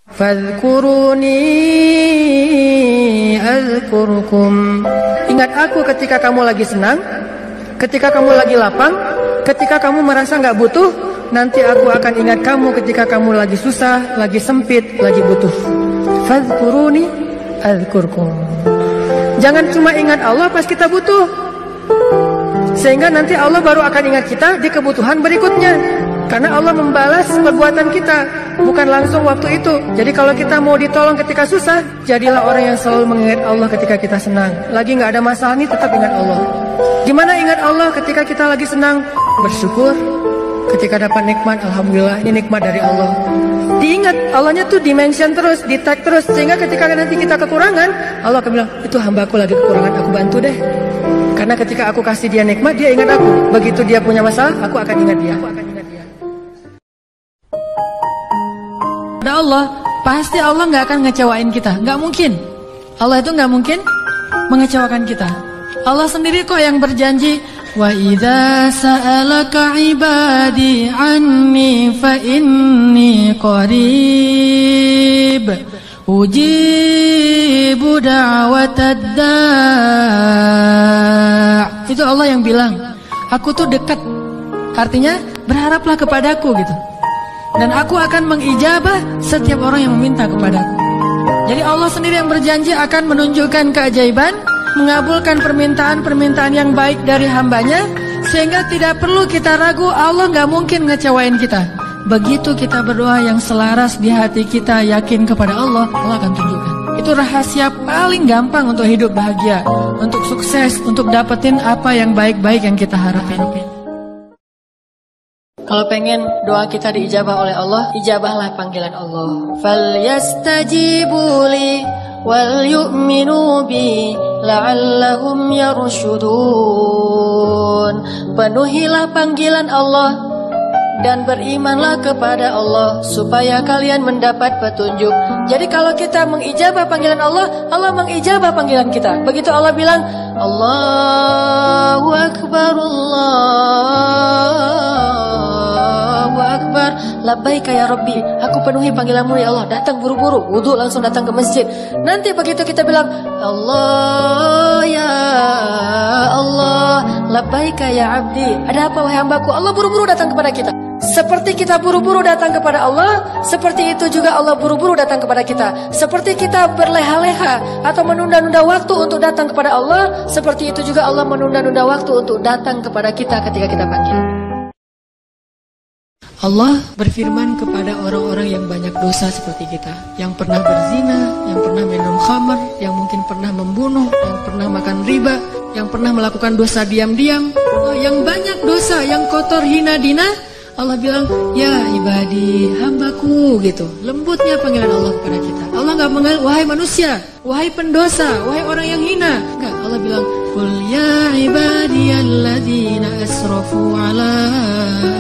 Fadhkuruni azkurkum. Ingat aku ketika kamu lagi senang, ketika kamu lagi lapang, ketika kamu merasa gak butuh. Nanti aku akan ingat kamu ketika kamu lagi susah, lagi sempit, lagi butuh. Fadhkuruni azkurkum. Jangan cuma ingat Allah pas kita butuh, sehingga nanti Allah baru akan ingat kita di kebutuhan berikutnya. Karena Allah membalas perbuatan kita, bukan langsung waktu itu. Jadi kalau kita mau ditolong ketika susah, jadilah orang yang selalu mengingat Allah ketika kita senang. Lagi gak ada masalah nih, tetap ingat Allah. Gimana ingat Allah ketika kita lagi senang? Bersyukur. Ketika dapat nikmat, alhamdulillah, ini nikmat dari Allah. Diingat, Allahnya tuh dimention terus, di-tag terus. Sehingga ketika nanti kita kekurangan, Allah akan bilang, itu hambaku lagi kekurangan, aku bantu deh. Karena ketika aku kasih dia nikmat, dia ingat aku. Begitu dia punya masalah, aku akan ingat dia. Ada Allah, pasti Allah gak akan ngecewain kita. Gak mungkin. Allah itu gak mungkin mengecewakan kita. Allah sendiri kok yang berjanji, wa idza sa'alaka ibadi anni fa inni qarib ujibu da'watad da'. Itu Allah yang bilang, aku tuh dekat. Artinya berharaplah kepadaku gitu. Dan aku akan mengijabah setiap orang yang meminta kepadaku. Jadi Allah sendiri yang berjanji akan menunjukkan keajaiban, mengabulkan permintaan-permintaan yang baik dari hambanya, sehingga tidak perlu kita ragu, Allah gak mungkin ngecewain kita. Begitu kita berdoa yang selaras di hati kita, yakin kepada Allah, Allah akan tunjukkan. Itu rahasia paling gampang untuk hidup bahagia, untuk sukses, untuk dapetin apa yang baik-baik yang kita harapin. Kalau pengen doa kita diijabah oleh Allah, ijabahlah panggilan Allah. Falyastajibuli wal yu'minu bi la'allahum yarshudun. Penuhilah panggilan Allah dan berimanlah kepada Allah supaya kalian mendapat petunjuk. Jadi kalau kita mengijabah panggilan Allah, Allah mengijabah panggilan kita. Begitu Allah bilang, Allahu Akbar, Allahu Akbar, labbaika ya Rabbi, aku penuhi panggilanmu ya Allah. Datang buru-buru, wudhu langsung datang ke masjid. Nanti begitu kita bilang, Allah ya Allah, labbaika ya abdi, ada apa wahai hambaku? Allah buru-buru datang kepada kita. Seperti kita buru-buru datang kepada Allah, seperti itu juga Allah buru-buru datang kepada kita. Seperti kita berleha-leha atau menunda-nunda waktu untuk datang kepada Allah, seperti itu juga Allah menunda-nunda waktu untuk datang kepada kita ketika kita panggil. Allah berfirman kepada orang-orang yang banyak dosa seperti kita, yang pernah berzina, yang pernah minum khamar, yang mungkin pernah membunuh, yang pernah makan riba, yang pernah melakukan dosa diam-diam, yang banyak dosa, yang kotor hina dina. Allah bilang, ya ibadi, hambaku gitu. Lembutnya panggilan Allah kepada kita. Allah gak mengenal, wahai manusia, wahai pendosa, wahai orang yang hina. Enggak, Allah bilang, qul ya ibadiyalladzina asrafu ala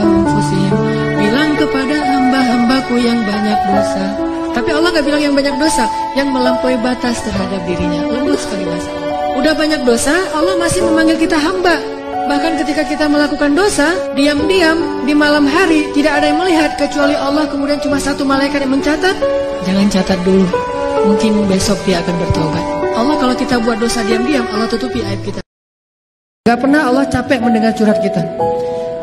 anfusihim. Bilang kepada hamba-hambaku yang banyak dosa. Tapi Allah gak bilang yang banyak dosa, yang melampaui batas terhadap dirinya. Lembut sekali bahasa Allah. Udah banyak dosa, Allah masih memanggil kita hamba. Bahkan ketika kita melakukan dosa, diam-diam, di malam hari, tidak ada yang melihat kecuali Allah, kemudian cuma satu malaikat yang mencatat. Jangan catat dulu, mungkin besok dia akan bertobat. Allah kalau kita buat dosa diam-diam, Allah tutupi aib kita. Gak pernah Allah capek mendengar curhat kita.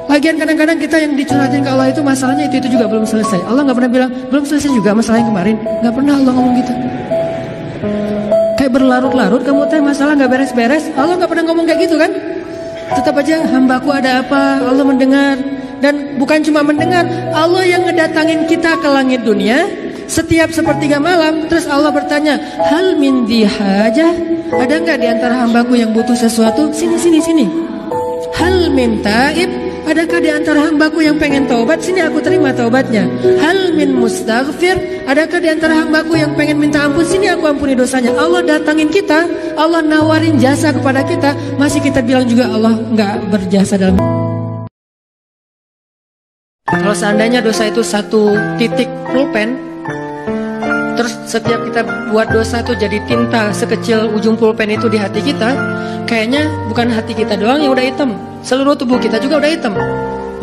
Lagian kadang-kadang kita yang dicurhatin ke Allah itu masalahnya itu juga belum selesai. Allah gak pernah bilang, belum selesai juga masalah yang kemarin. Gak pernah Allah ngomong gitu. Kayak berlarut-larut kamu teh masalah gak beres-beres. Allah gak pernah ngomong kayak gitu kan. Tetap aja hambaku ada apa, Allah mendengar. Dan bukan cuma mendengar, Allah yang ngedatangin kita ke langit dunia setiap sepertiga malam. Terus Allah bertanya, hal min dihajah, ada nggak di antara hambaku yang butuh sesuatu? Sini. Hal min taib, adakah di antara hambaku yang pengen taubat? Sini aku terima taubatnya. Hal min mustaghfir, adakah di antara hambaku yang pengen minta ampun? Sini aku ampuni dosanya. Allah datangin kita, Allah nawarin jasa kepada kita, masih kita bilang juga Allah nggak berjasa dalam. Kalau seandainya dosa itu satu titik pulpen, terus setiap kita buat dosa itu jadi tinta sekecil ujung pulpen itu di hati kita, kayaknya bukan hati kita doang yang udah hitam, seluruh tubuh kita juga udah hitam.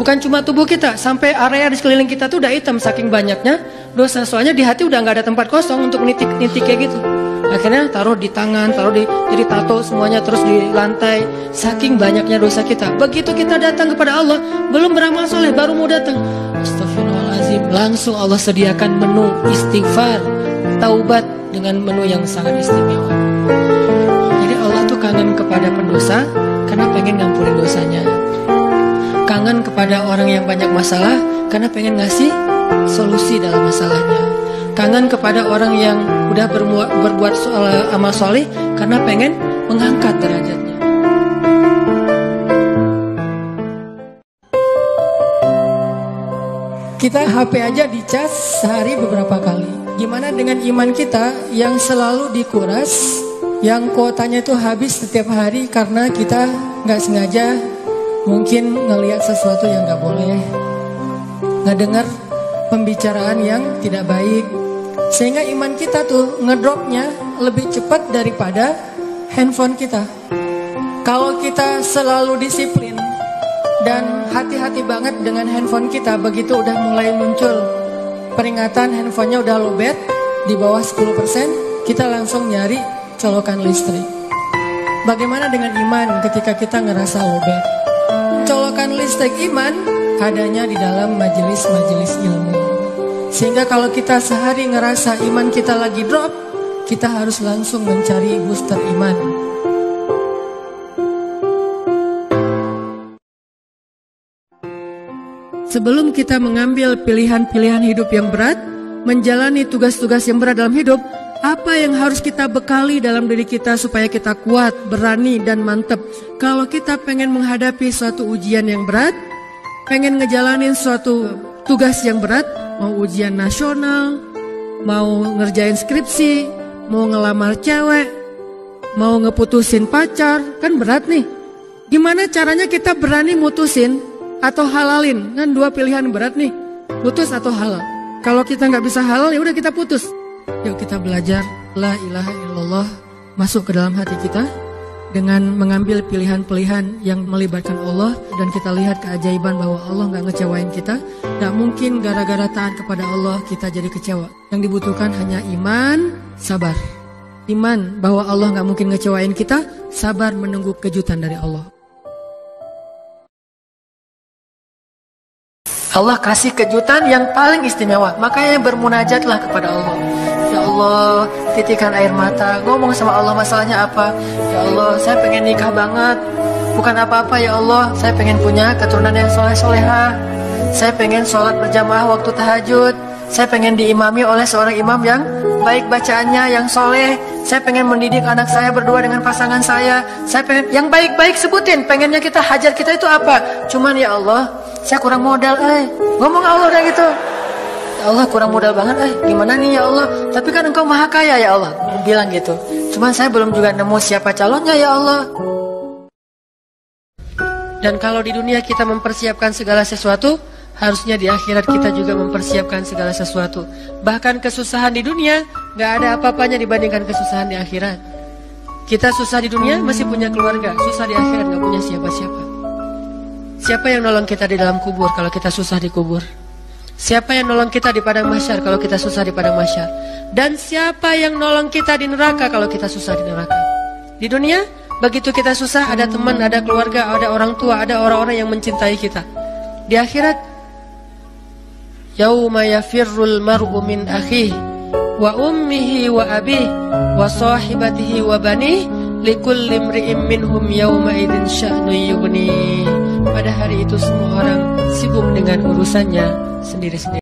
Bukan cuma tubuh kita, sampai area di sekeliling kita tuh udah hitam saking banyaknya dosa. Soalnya di hati udah nggak ada tempat kosong untuk nitik-nitik kayak gitu. Akhirnya taruh di tangan, jadi tato semuanya, terus di lantai. Saking banyaknya dosa kita. Begitu kita datang kepada Allah, belum beramal soleh, baru mau datang, astagfirullahaladzim, langsung Allah sediakan menu istighfar, taubat dengan menu yang sangat istimewa. Jadi Allah tuh kangen kepada pendosa karena pengen ngampunin dosanya. Kangen kepada orang yang banyak masalah karena pengen ngasih solusi dalam masalahnya. Kangen kepada orang yang udah berbuat amal soleh karena pengen mengangkat derajatnya. Kita HP aja dicas sehari beberapa kali. Gimana dengan iman kita yang selalu dikuras, yang kuotanya itu habis setiap hari karena kita nggak sengaja mungkin ngelihat sesuatu yang nggak boleh, ngedengar pembicaraan yang tidak baik, sehingga iman kita tuh ngedropnya lebih cepat daripada handphone kita. Kalau kita selalu disiplin dan hati-hati banget dengan handphone kita, begitu udah mulai muncul peringatan handphonenya udah lowbat di bawah 10%, kita langsung nyari colokan listrik. Bagaimana dengan iman ketika kita ngerasa lowbat? Colokan listrik iman adanya di dalam majelis-majelis ilmu. Sehingga kalau kita sehari ngerasa iman kita lagi drop, kita harus langsung mencari booster iman. Sebelum kita mengambil pilihan-pilihan hidup yang berat, menjalani tugas-tugas yang berat dalam hidup, apa yang harus kita bekali dalam diri kita supaya kita kuat, berani, dan mantap? Kalau kita pengen menghadapi suatu ujian yang berat, pengen ngejalanin suatu tugas yang berat, mau ujian nasional, mau ngerjain skripsi, mau ngelamar cewek, mau ngeputusin pacar, kan berat nih. Gimana caranya kita berani mutusin atau halalin? Kan dua pilihan berat nih, putus atau halal. Kalau kita nggak bisa halal, ya udah kita putus. Yuk kita belajar la ilaha illallah masuk ke dalam hati kita dengan mengambil pilihan-pilihan yang melibatkan Allah, dan kita lihat keajaiban bahwa Allah nggak ngecewain kita. Nggak mungkin gara-gara taat kepada Allah kita jadi kecewa. Yang dibutuhkan hanya iman, sabar. Iman bahwa Allah nggak mungkin ngecewain kita, sabar menunggu kejutan dari Allah. Allah kasih kejutan yang paling istimewa, makanya bermunajatlah kepada Allah. Ya Allah, titikan air mata, ngomong sama Allah masalahnya apa. Ya Allah, saya pengen nikah banget, bukan apa-apa ya Allah, saya pengen punya keturunan yang soleh-soleha. Saya pengen sholat berjamaah waktu tahajud. Saya pengen diimami oleh seorang imam yang baik bacaannya, yang soleh. Saya pengen mendidik anak saya berdua dengan pasangan saya. Saya pengen yang baik-baik, sebutin pengennya kita, hajat kita itu apa. Cuman ya Allah, saya kurang modal, ngomong Allah kayak gitu. Ya Allah, kurang modal banget, gimana nih ya Allah? Tapi kan Engkau maha kaya ya Allah, bilang gitu. Cuman saya belum juga nemu siapa calonnya ya Allah. Dan kalau di dunia kita mempersiapkan segala sesuatu, harusnya di akhirat kita juga mempersiapkan segala sesuatu. Bahkan kesusahan di dunia gak ada apa-apanya dibandingkan kesusahan di akhirat. Kita susah di dunia masih punya keluarga, susah di akhirat gak punya siapa-siapa. Siapa yang nolong kita di dalam kubur kalau kita susah di kubur? Siapa yang nolong kita di padang mahsyar kalau kita susah di padang mahsyar? Dan siapa yang nolong kita di neraka kalau kita susah di neraka? Di dunia, begitu kita susah, ada teman, ada keluarga, ada orang tua, ada orang-orang yang mencintai kita. Di akhirat, yauma yafirrul mar'u min akhihi wa ummihi wa abihi wa sahibatihi wa banihi likulli imri'in minhum yauma idzin sya'nun yughni. Pada hari itu semua orang sibuk dengan urusannya sendiri-sendiri.